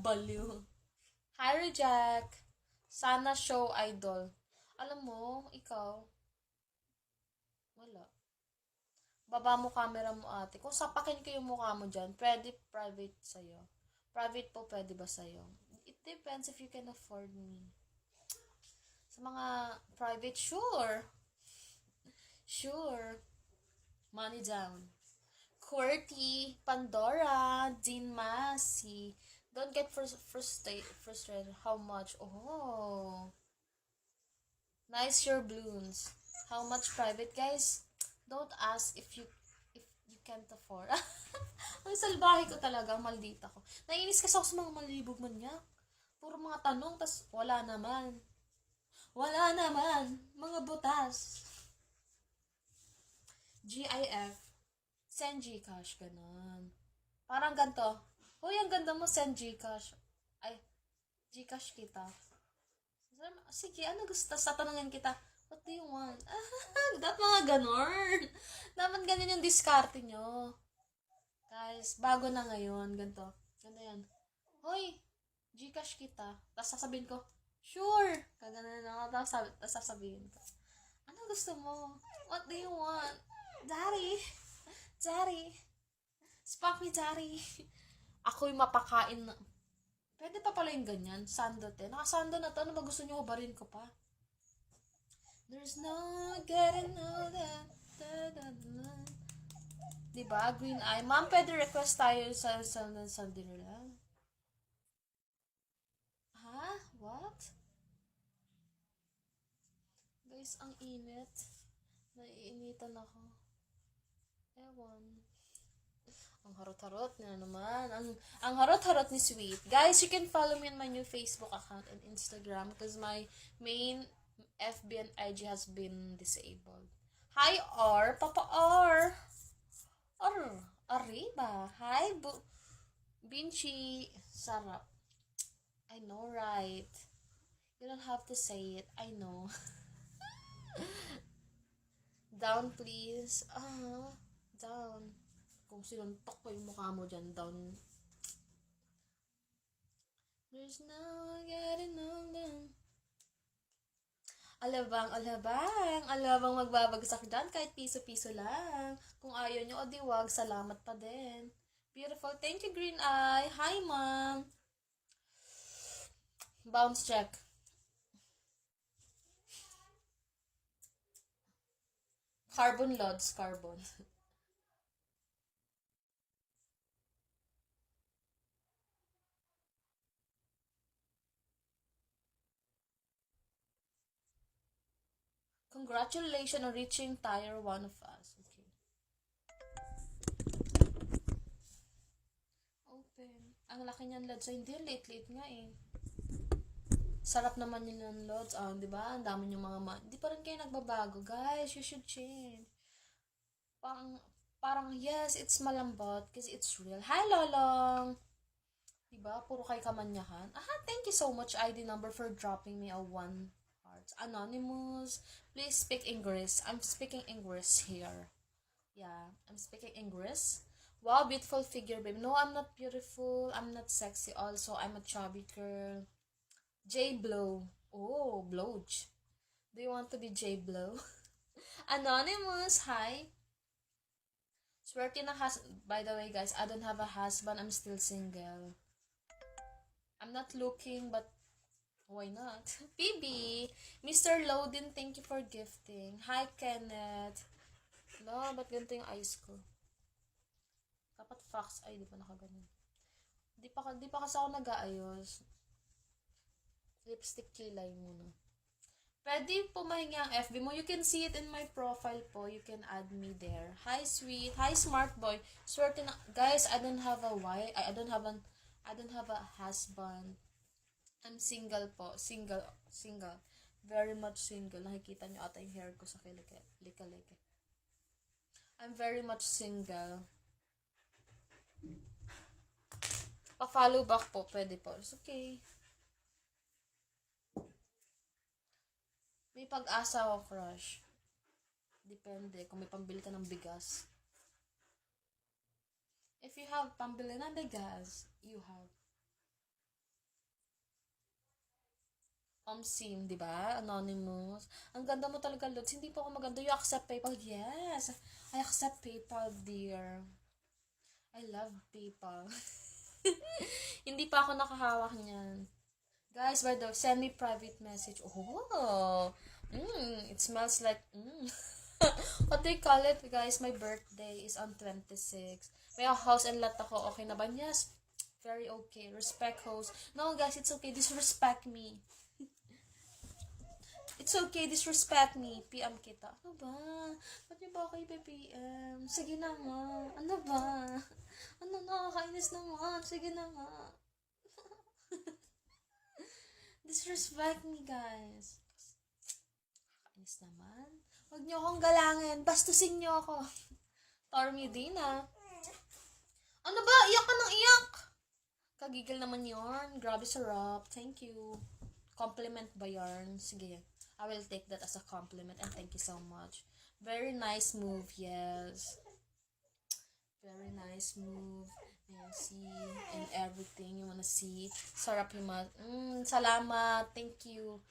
Baliw. Hi, Reject. Sana show idol. Alam mo, ikaw, wala. Baba mo camera mo ate. Kung sapakin ko yung mukha mo dyan, pwede private sa'yo. Private po pwede ba sa'yo? It depends if you can afford me. Sa mga private, sure. Sure. Money down. QWERTY, Pandora, Dean Massey. Don't get frustrated. How much? Oh. Nice your balloons. How much private, guys? Don't ask if you can't afford. Ang salbahe ko talaga, maldita ko. Naiinis kasi ako sa mga malibog man niya. Puro mga tanong, tas wala naman. Wala naman. Mga butas. GIF. Send Gcash, ganun. Parang ganito. Hoy, ang ganda mo, send Gcash. Ay, Gcash kita. Sige, ano gusto? Tatanungin kita, what do you want? Dapat mga ganon. Dapat ganyan yung diskarte nyo. Guys, bago na ngayon, ganito. Ganito yan. Hoy, Gcash kita. Tapos sasabihin ko, sure. Kaganan na ako. Tapos sasabihin ko, ano gusto mo? What do you want? Daddy. Daddy. Spark me, daddy. Ako yung mapakain na. Pwede pa pala yung ganyan. Sando te. Nakasando na to. Ano ba gusto nyo? Hubarin ko pa. There's no getting all that. Diba? Green eye. Ma'am, pwede request tayo sa dinner lang. Ha? What? Guys, ang init. Naiinitan ako. Ewan. Ang harot-harot na naman. Ang harot-harot ni Sweet. Guys, you can follow me on my new Facebook account and Instagram because my main FB and IG has been disabled. Hi, R. Papa R. Arriba. Hi, Binchi. Sarap. I know, right? You don't have to say it. I know. Down, please. Down. Kung sinuntok ko yung mukha mo dyan, down. There's no getting older. Alabang, alabang. Alabang magbabagsak dyan kahit piso-piso lang. Kung ayaw nyo, o di wag, salamat pa din. Beautiful. Thank you, Green Eye. Hi, ma'am. Bounce check. Carbon loads, carbon. Congratulations on reaching tier 1 of us. Okay. Open. Ang laki niyan, Lods. Hindi, late-late nga eh. Sarap naman yun ng Lods. Di ba? Ang dami yung mga Di pa rin kayo nagbabago. Guys, you should change. Parang yes, it's malambot because it's real. Hi, Lolong! Diba? Puro kay kamanyahan. Thank you so much, ID number, for dropping me a 1 heart. Anonymous, please speak English. I'm speaking English here. Yeah, I'm speaking English. Wow, beautiful figure, baby. No, I'm not beautiful. I'm not sexy also. I'm a chubby girl. J Blow. Oh, Blowj. Do you want to be J Blow? Anonymous, hi. Swerte na by the way, guys, I don't have a husband. I'm still single. I'm not looking, but why not? PB, Mr. Loden, thank you for gifting. Hi, Kenneth. No, ba't ganito yung eyes ko? Dapat fox eye, di pa nakaganon. Di pa kasi ako nag-aayos. Lipstick kilay muna. Pwede po mahingi ang FB mo. You can see it in my profile po. You can add me there. Hi, sweet. Hi, smart boy. Swerte na. Guys, I don't have a wife. I don't have a husband. I'm single po. Single. Very much single. Nakikita nyo ata yung hair ko sa lika-lika. I'm very much single. Pa-follow back po. Pwede po. It's okay. May pag-asa ako, crush. Depende kung may pambili ka ng bigas. If you have pambili ng bigas, you have. Sim, di ba? Anonymous. Ang ganda mo talaga, Lods. Hindi po ako maganda. You accept PayPal? Yes. I accept PayPal, dear. I love PayPal. Hindi pa ako nakahawak niyan. Guys, by the way, semi-private message. Oh, it smells like, what do you call it, guys? My birthday is on 26. May house and lot ako. Okay na ba? Yes. Very okay. Respect host. No, guys, it's okay. Disrespect me. It's okay, disrespect me. PM kita. Ano ba? Ba't niyo ba ako i-PM? Sige na nga. Ano ba? Ano, nakakainis naman. Sige na nga. Disrespect me, guys. Nakakainis naman. Huwag niyo akong galangin. Bastusin niyo ako. Tormy din, ah. Ano ba? Iyak ka ng iyak. Kagigil naman yarn. Grabe sarap. Thank you. Compliment ba yarn? Sige. I will take that as a compliment and thank you so much. Very nice move, yes. Very nice move. And see, and everything you wanna see. Sarap yung salamat. Thank you.